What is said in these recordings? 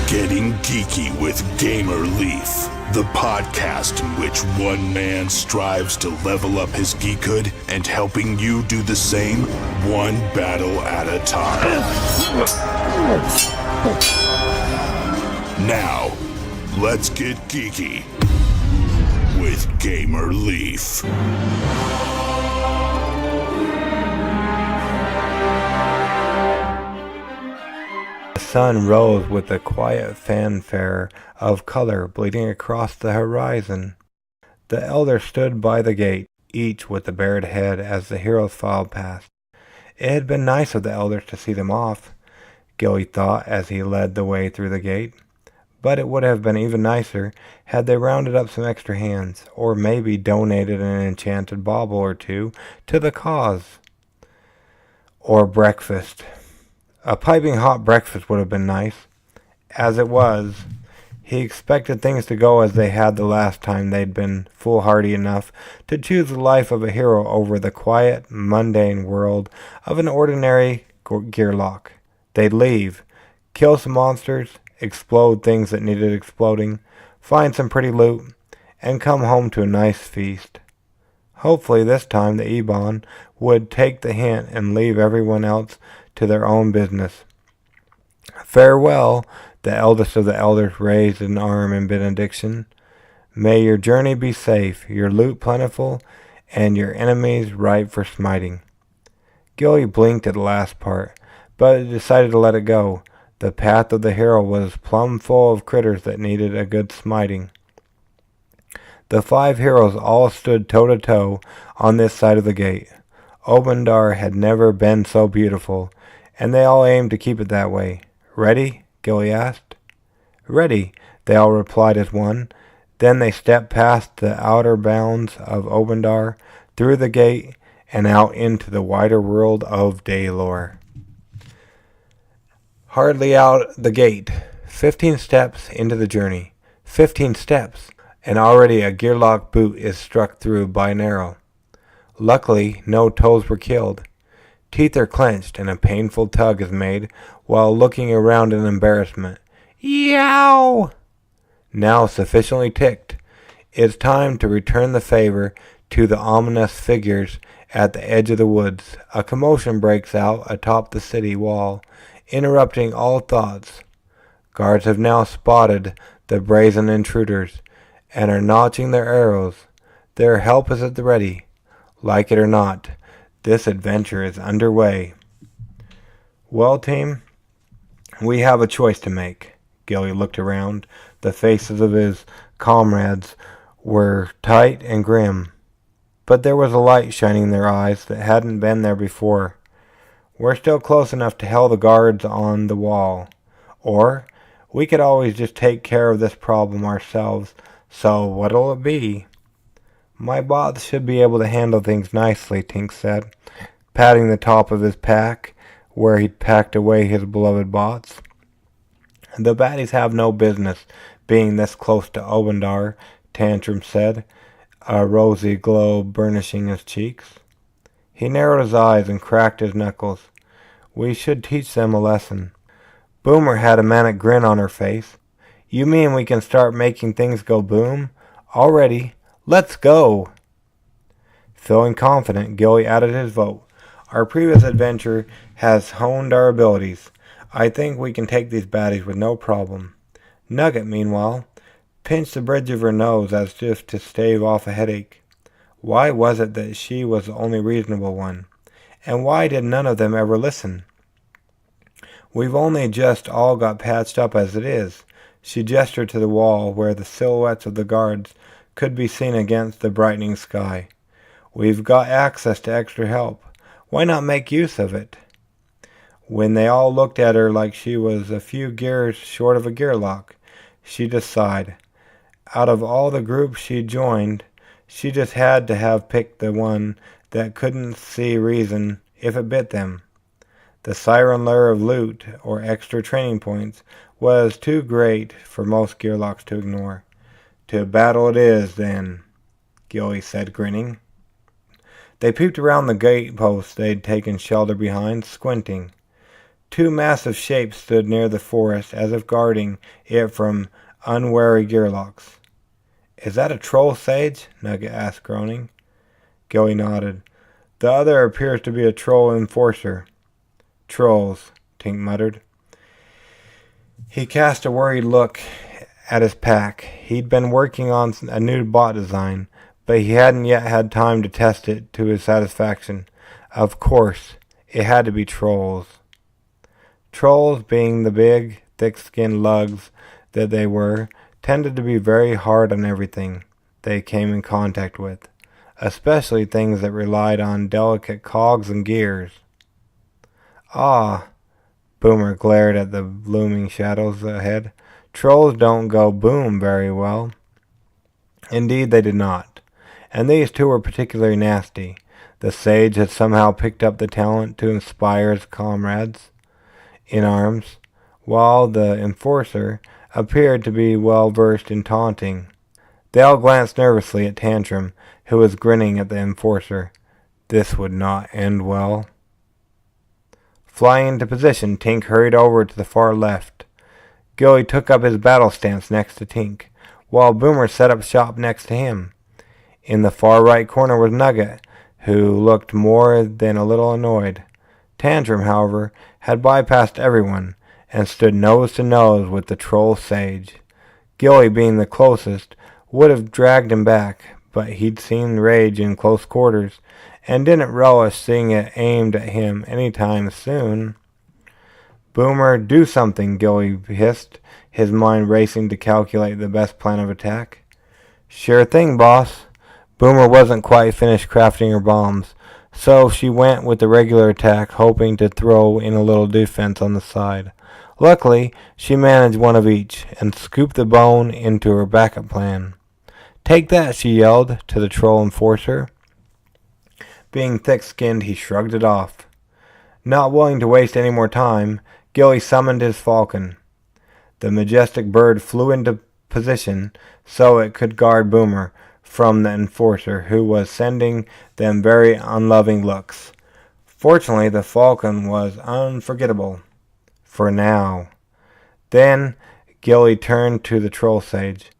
Getting Geeky with Gamer Leaf, the podcast in which one man strives to level up his geekhood and helping you do the same, one battle at a time. Now, let's get geeky with Gamer Leaf. The sun rose with a quiet fanfare of color bleeding across the horizon. The elders stood by the gate, each with a bared head as the heroes filed past. It had been nice of the elders to see them off, Ghille thought as he led the way through the gate. But it would have been even nicer had they rounded up some extra hands, or maybe donated an enchanted bauble or two to the cause. Or breakfast. A piping hot breakfast would have been nice. As it was, he expected things to go as they had the last time they'd been foolhardy enough to choose the life of a hero over the quiet, mundane world of an ordinary gearlock. They'd leave, kill some monsters, explode things that needed exploding, find some pretty loot, and come home to a nice feast. Hopefully this time the Ebon would take the hint and leave everyone else to their own business. Farewell, the eldest of the elders raised an arm in benediction. May your journey be safe, your loot plentiful, and your enemies ripe for smiting. Ghille blinked at the last part, but decided to let it go. The path of the hero was plumb full of critters that needed a good smiting. The 5 heroes all stood toe-to-toe on this side of the gate. Obendar had never been so beautiful, and they all aimed to keep it that way. Ready? Ghille asked. Ready, they all replied as one. Then they stepped past the outer bounds of Obendar, through the gate, and out into the wider world of Daylor. Hardly out the gate, 15 steps into the journey. 15 steps, and already a gearlock boot is struck through by an arrow. Luckily, no toes were killed. Teeth are clenched, and a painful tug is made while looking around in embarrassment. Yow! Now sufficiently ticked, it's time to return the favor to the ominous figures at the edge of the woods. A commotion breaks out atop the city wall, interrupting all thoughts. Guards have now spotted the brazen intruders, and are notching their arrows. Their help is at the ready. Like it or not, this adventure is underway. Well, team, we have a choice to make. Ghille looked around. The faces of his comrades were tight and grim, but there was a light shining in their eyes that hadn't been there before. We're still close enough to hell the guards on the wall, or we could always just take care of this problem ourselves, so what'll it be? My bots should be able to handle things nicely, Tink said, patting the top of his pack where he'd packed away his beloved bots. The baddies have no business being this close to Obendar, Tantrum said, a rosy glow burnishing his cheeks. He narrowed his eyes and cracked his knuckles. We should teach them a lesson. Boomer had a manic grin on her face. You mean we can start making things go boom? Already. Let's go! Feeling confident, Ghille added his vote. Our previous adventure has honed our abilities. I think we can take these baddies with no problem. Nugget, meanwhile, pinched the bridge of her nose as if to stave off a headache. Why was it that she was the only reasonable one? And why did none of them ever listen? We've only just all got patched up as it is. She gestured to the wall where the silhouettes of the guards could be seen against the brightening sky. We've got access to extra help. Why not make use of it? When they all looked at her like she was a few gears short of a gearlock, she just sighed. Out of all the groups she joined, she just had to have picked the one that couldn't see reason if it bit them. The siren lure of loot or extra training points was too great for most gearlocks to ignore. To battle it is, then, Ghille said, grinning. They peeped around the gate post they'd taken shelter behind, squinting. Two massive shapes stood near the forest, as if guarding it from unwary gearlocks. Is that a troll sage? Nugget asked, groaning. Ghille nodded. The other appears to be a troll enforcer. Trolls, Tink muttered. He cast a worried look at his pack. He'd been working on a new bot design, but he hadn't yet had time to test it to his satisfaction. Of course, it had to be trolls. Trolls, being the big, thick-skinned lugs that they were, tended to be very hard on everything they came in contact with, especially things that relied on delicate cogs and gears. Ah, Boomer glared at the looming shadows ahead. Trolls don't go boom very well. Indeed, they did not. And these two were particularly nasty. The sage had somehow picked up the talent to inspire his comrades in arms, while the enforcer appeared to be well versed in taunting. They all glanced nervously at Tantrum, who was grinning at the enforcer. This would not end well. Flying into position, Tink hurried over to the far left. Ghille took up his battle stance next to Tink, while Boomer set up shop next to him. In the far right corner was Nugget, who looked more than a little annoyed. Tantrum, however, had bypassed everyone, and stood nose to nose with the troll sage. Ghille, being the closest, would have dragged him back, but he'd seen rage in close quarters, and didn't relish seeing it aimed at him any time soon. Boomer, do something, Ghille hissed, his mind racing to calculate the best plan of attack. Sure thing, boss. Boomer wasn't quite finished crafting her bombs, so she went with the regular attack, hoping to throw in a little defense on the side. Luckily, she managed one of each, and scooped the bone into her backup plan. Take that, she yelled to the troll enforcer. Being thick-skinned, he shrugged it off. Not willing to waste any more time, Ghille summoned his falcon. The majestic bird flew into position so it could guard Boomer from the enforcer, who was sending them very unloving looks. Fortunately, the falcon was unforgettable. For now. Then Ghille turned to the troll sage.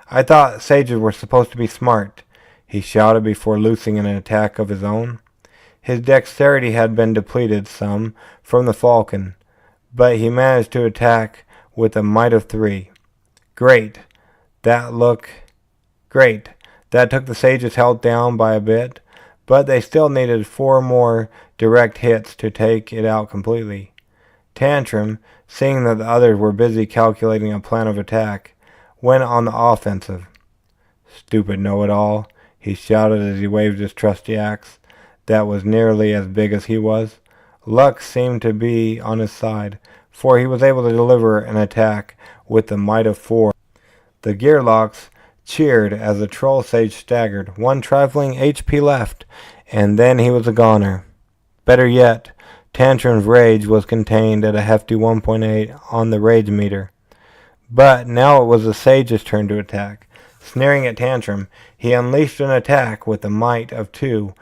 I thought sages were supposed to be smart, he shouted before loosing an attack of his own. His dexterity had been depleted some from the falcon, but he managed to attack with a might of 3. Great. That took the sage's health down by a bit, but they still needed 4 more direct hits to take it out completely. Tantrum, seeing that the others were busy calculating a plan of attack, went on the offensive. Stupid know-it-all, he shouted as he waved his trusty axe, that was nearly as big as he was. Luck seemed to be on his side, for he was able to deliver an attack with the might of 4. The gearlocks cheered as the troll sage staggered, 1 trifling HP left, and then he was a goner. Better yet, Tantrum's rage was contained at a hefty 1.8 on the rage meter. But now it was the sage's turn to attack. Sneering at Tantrum, he unleashed an attack with a might of 2,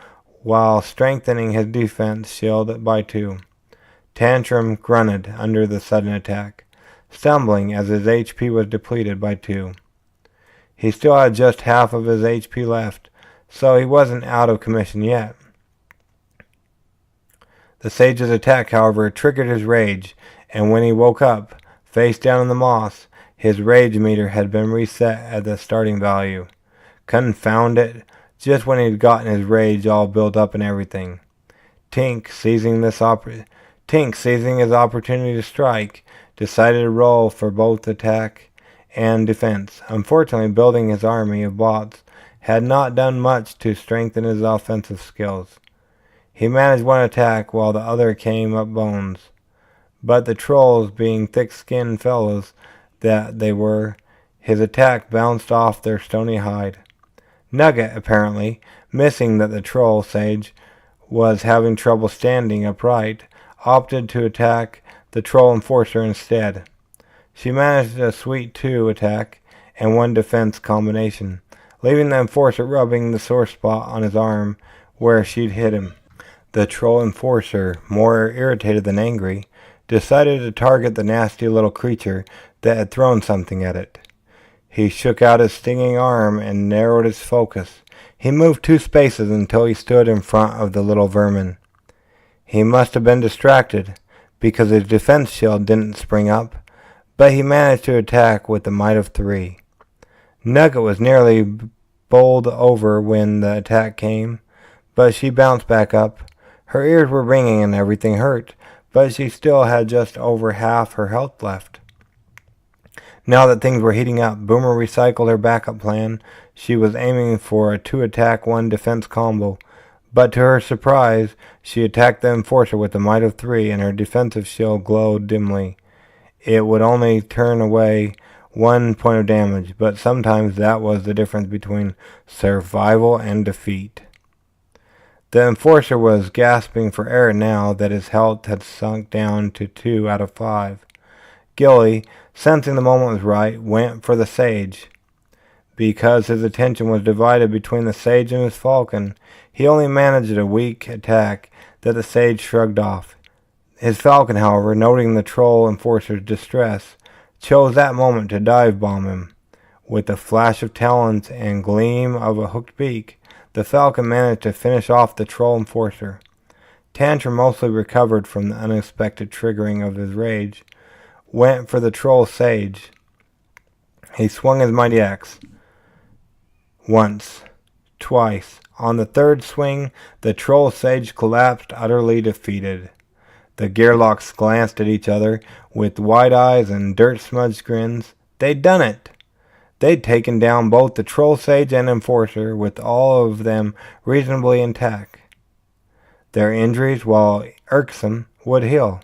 while strengthening his defense shield by 2. Tantrum grunted under the sudden attack, stumbling as his HP was depleted by 2. He still had just half of his HP left, so he wasn't out of commission yet. The sage's attack, however, triggered his rage, and when he woke up, face down in the moss, his rage meter had been reset at the starting value. Confound it, just when he'd gotten his rage all built up and everything. Tink, seizing his opportunity to strike, decided to roll for both attack and defense. Unfortunately, building his army of bots had not done much to strengthen his offensive skills. He managed one attack while the other came up bones. But the trolls, being thick-skinned fellows that they were, his attack bounced off their stony hide. Nugget, apparently, missing that the troll sage was having trouble standing upright, opted to attack the troll enforcer instead. She managed a sweet 2 attack, and 1 defense combination, leaving the Enforcer rubbing the sore spot on his arm where she'd hit him. The Troll Enforcer, more irritated than angry, decided to target the nasty little creature that had thrown something at it. He shook out his stinging arm and narrowed his focus. He moved 2 spaces until he stood in front of the little vermin. He must have been distracted, because his defense shield didn't spring up, but he managed to attack with the might of 3. Nugget was nearly bowled over when the attack came, but she bounced back up. Her ears were ringing and everything hurt, but she still had just over half her health left. Now that things were heating up, Boomer recycled her backup plan. She was aiming for a 2-attack, 1 defense combo, but to her surprise, she attacked the Enforcer with the might of 3, and her defensive shield glowed dimly. It would only turn away 1 point of damage, but sometimes that was the difference between survival and defeat. The Enforcer was gasping for air now that his health had sunk down to 2 out of 5. Ghille, sensing the moment was right, went for the Sage. Because his attention was divided between the Sage and his Falcon, he only managed a weak attack that the Sage shrugged off. His Falcon, however, noting the Troll Enforcer's distress, chose that moment to dive bomb him. With a flash of talons and gleam of a hooked beak, the Falcon managed to finish off the Troll Enforcer. Tantrum, mostly recovered from the unexpected triggering of his rage, went for the Troll Sage. He swung his mighty axe. Once, twice. On the 3rd swing, the Troll Sage collapsed, utterly defeated. The Gearlocks glanced at each other with wide eyes and dirt-smudged grins. They'd done it. They'd taken down both the Troll Sage and Enforcer, with all of them reasonably intact. Their injuries, while irksome, would heal.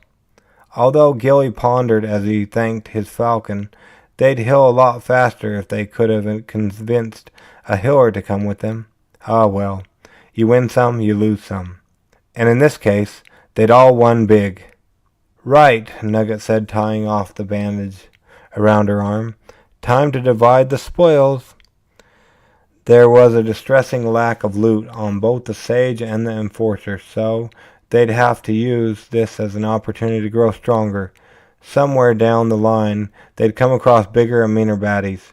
Although Ghille pondered as he thanked his Falcon, they'd heal a lot faster if they could have convinced a healer to come with them. Ah well, you win some, you lose some. And in this case, they'd all won big. Right, Nugget said, tying off the bandage around her arm. Time to divide the spoils. There was a distressing lack of loot on both the Sage and the Enforcer, so they'd have to use this as an opportunity to grow stronger. Somewhere down the line, they'd come across bigger and meaner baddies,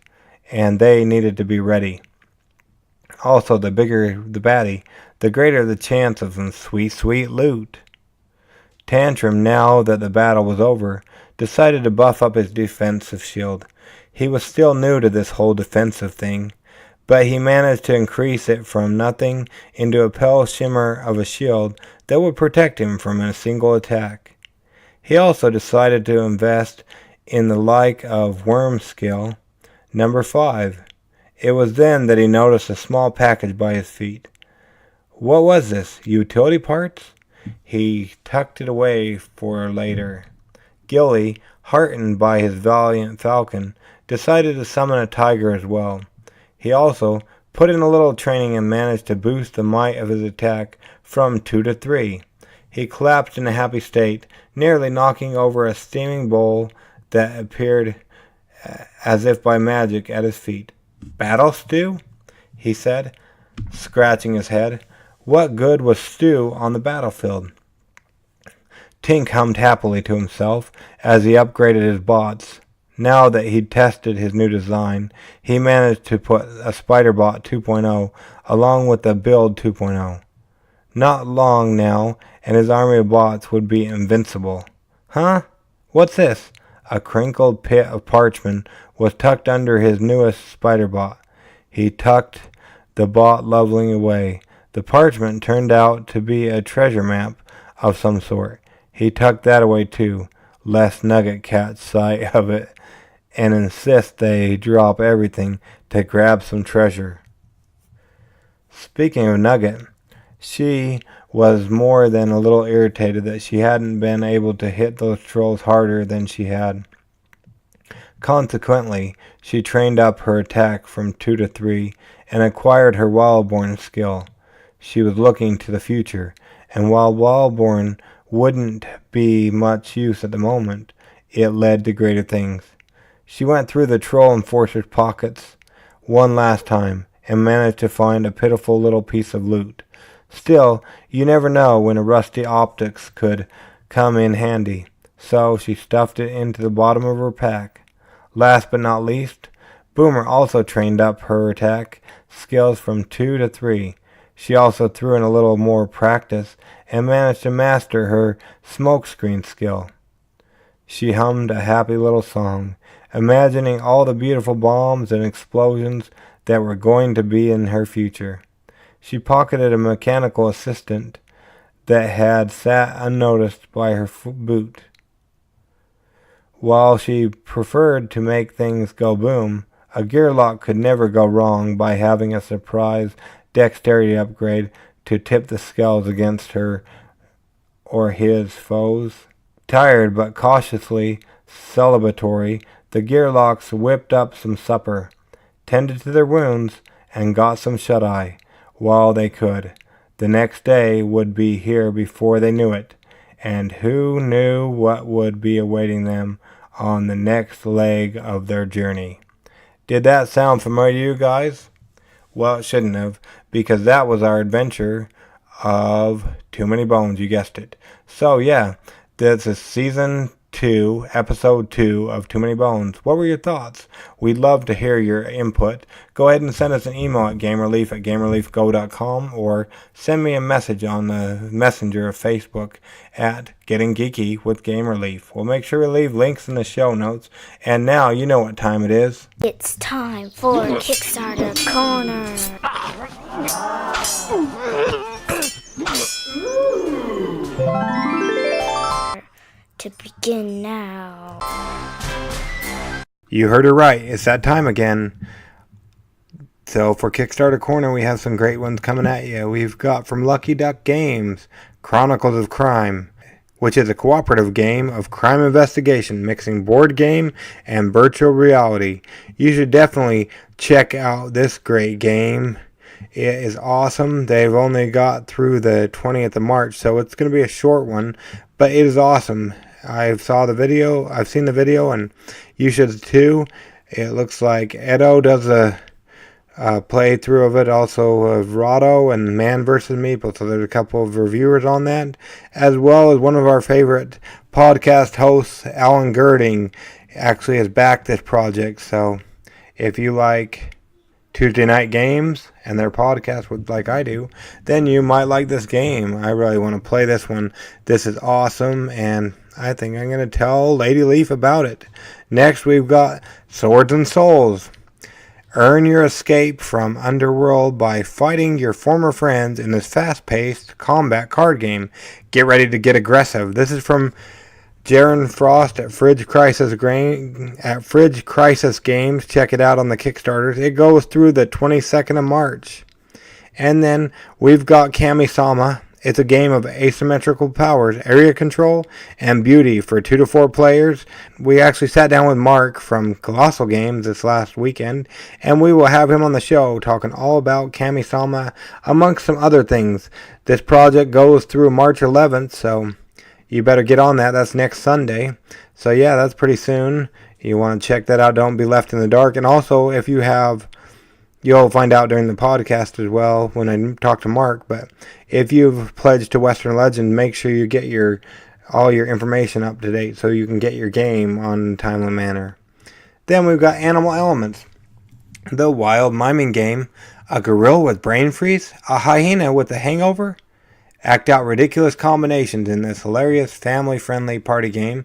and they needed to be ready. Also, the bigger the baddie, the greater the chance of some sweet, sweet loot. Tantrum, now that the battle was over, decided to buff up his defensive shield. He was still new to this whole defensive thing, but he managed to increase it from nothing into a pale shimmer of a shield that would protect him from a single attack. He also decided to invest in the like of Worm skill, number 5. It was then that he noticed a small package by his feet. What was this? Utility parts? He tucked it away for later. Ghille, heartened by his valiant Falcon, decided to summon a tiger as well. He also put in a little training and managed to boost the might of his attack from 2 to 3. He collapsed in a happy state, nearly knocking over a steaming bowl that appeared as if by magic at his feet. "Battle stew?" he said, scratching his head. What good was stew on the battlefield? Tink hummed happily to himself as he upgraded his bots. Now that he'd tested his new design, he managed to put a Spider-Bot 2.0 along with a Build 2.0. Not long now, and his army of bots would be invincible. Huh? What's this? A crinkled bit of parchment was tucked under his newest Spider-Bot. He tucked the bot leveling away. The parchment turned out to be a treasure map of some sort. He tucked that away too, lest Nugget catch sight of it and insist they drop everything to grab some treasure. Speaking of Nugget, she was more than a little irritated that she hadn't been able to hit those trolls harder than she had. Consequently, she trained up her attack from 2 to 3 and acquired her Wildborn skill. She was looking to the future, and while Wildborn wouldn't be much use at the moment, it led to greater things. She went through the troll enforcer's pockets one last time and managed to find a pitiful little piece of loot. Still, you never know when a rusty optics could come in handy, so she stuffed it into the bottom of her pack. Last but not least, Boomer also trained up her attack skills from 2 to 3. She also threw in a little more practice and managed to master her smokescreen skill. She hummed a happy little song, imagining all the beautiful bombs and explosions that were going to be in her future. She pocketed a mechanical assistant that had sat unnoticed by her boot. While she preferred to make things go boom, a gear lock could never go wrong by having a surprise dexterity upgrade to tip the scales against her or his foes. Tired but cautiously celebratory, the Gearlocks whipped up some supper, tended to their wounds, and got some shut-eye while they could. The next day would be here before they knew it, and who knew what would be awaiting them on the next leg of their journey. Did that sound familiar to you guys? Well, it shouldn't have, because that was our adventure of Too Many Bones, you guessed it. So yeah, this is Season 2, Episode 2 of Too Many Bones. What were your thoughts? We'd love to hear your input. Go ahead and send us an email at gamerleaf@gamerleafgo.com or send me a message on the messenger of Facebook at Getting Geeky with Gamerleaf. We'll make sure we leave links in the show notes. And now you know what time it is. It's time for Kickstarter Corner. To begin now. You heard her right. It's that time again. So for Kickstarter Corner, we have some great ones coming at you. We've got from Lucky Duck Games, Chronicles of Crime, which is a cooperative game of crime investigation, mixing board game and virtual reality. You should definitely check out this great game. It is awesome. They've only got through the 20th of March, so it's going to be a short one, but it is awesome. I've seen the video, and you should too. It looks like Edo does a playthrough of it, also of Rahdo and Man vs. Meeple, so there's a couple of reviewers on that, as well as one of our favorite podcast hosts, Allan Gerding, actually has backed this project. So if you like Tuesday night games and their podcast like I do, then you might like this game. I really want to play this one. This is awesome, and I think I'm going to tell Lady Leaf about it. Next, we've got Swords and Souls. Earn your escape from Underworld by fighting your former friends in this fast-paced combat card game. Get ready to get aggressive. This is from Jaron Frost at Fridge Crisis Games. Check it out on the Kickstarters. It goes through the 22nd of March. And then we've got Kami-sama. It's a game of asymmetrical powers, area control, and beauty for 2 to 4 players. We actually sat down with Mark from Colossal Games this last weekend, and we will have him on the show talking all about Kami-sama, amongst some other things. This project goes through March 11th, so you better get on that. That's next Sunday. So yeah, that's pretty soon. You want to check that out. Don't be left in the dark. And also, if you have... You'll find out during the podcast as well when I talk to Mark. But if you've pledged to Western Legend, make sure you get all your information up to date so you can get your game on a timely manner. Then we've got Animal Elements, the Wild Miming Game, a gorilla with brain freeze, a hyena with a hangover. Act out ridiculous combinations in this hilarious family-friendly party game.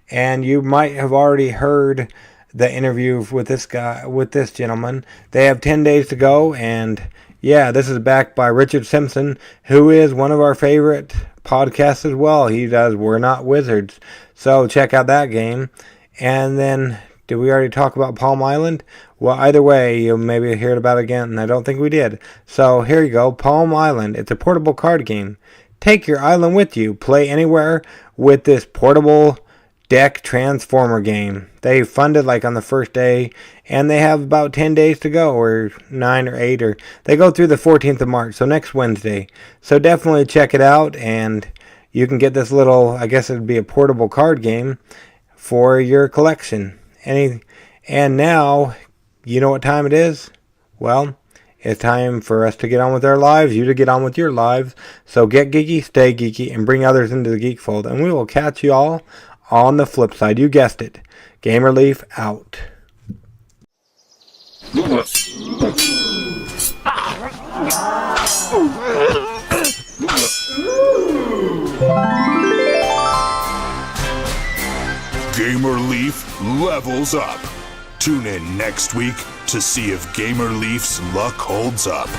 And you might have already heard the interview with this gentleman. They have 10 days to go, and yeah, this is backed by Richard Simpson, who is one of our favorite podcasts as well. He does We're Not Wizards, so check out that game. And then, did we already talk about Palm Island? Well, either way, you'll maybe hear about it again, and I don't think we did. So here you go, Palm Island. It's a portable card game. Take your island with you. Play anywhere with this portable deck transformer game. They funded like on the first day, and they have about 10 days to go, or 9 or 8, or they go through the 14th of March, so next Wednesday. So definitely check it out, and you can get this little, I guess it would be a portable card game for your collection. And now, you know what time it is? Well, it's time for us to get on with our lives, you to get on with your lives. So get geeky, stay geeky, and bring others into the geek fold. And we will catch you all on the flip side. You guessed it. Gamer Leaf out. Gamer Leaf levels up. Tune in next week to see if Gamer Leaf's luck holds up.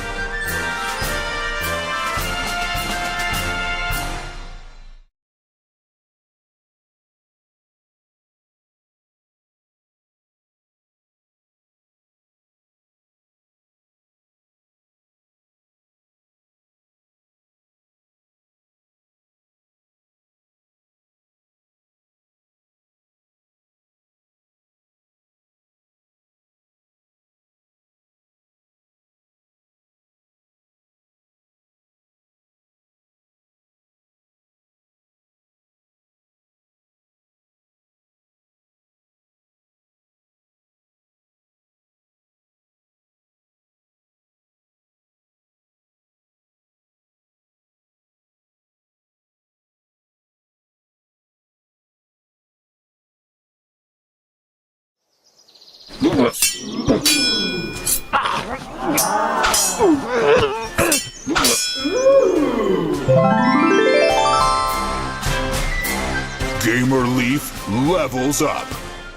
Gamer Leaf levels up.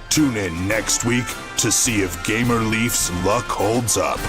Tune in next week to see if Gamer Leaf's luck holds up.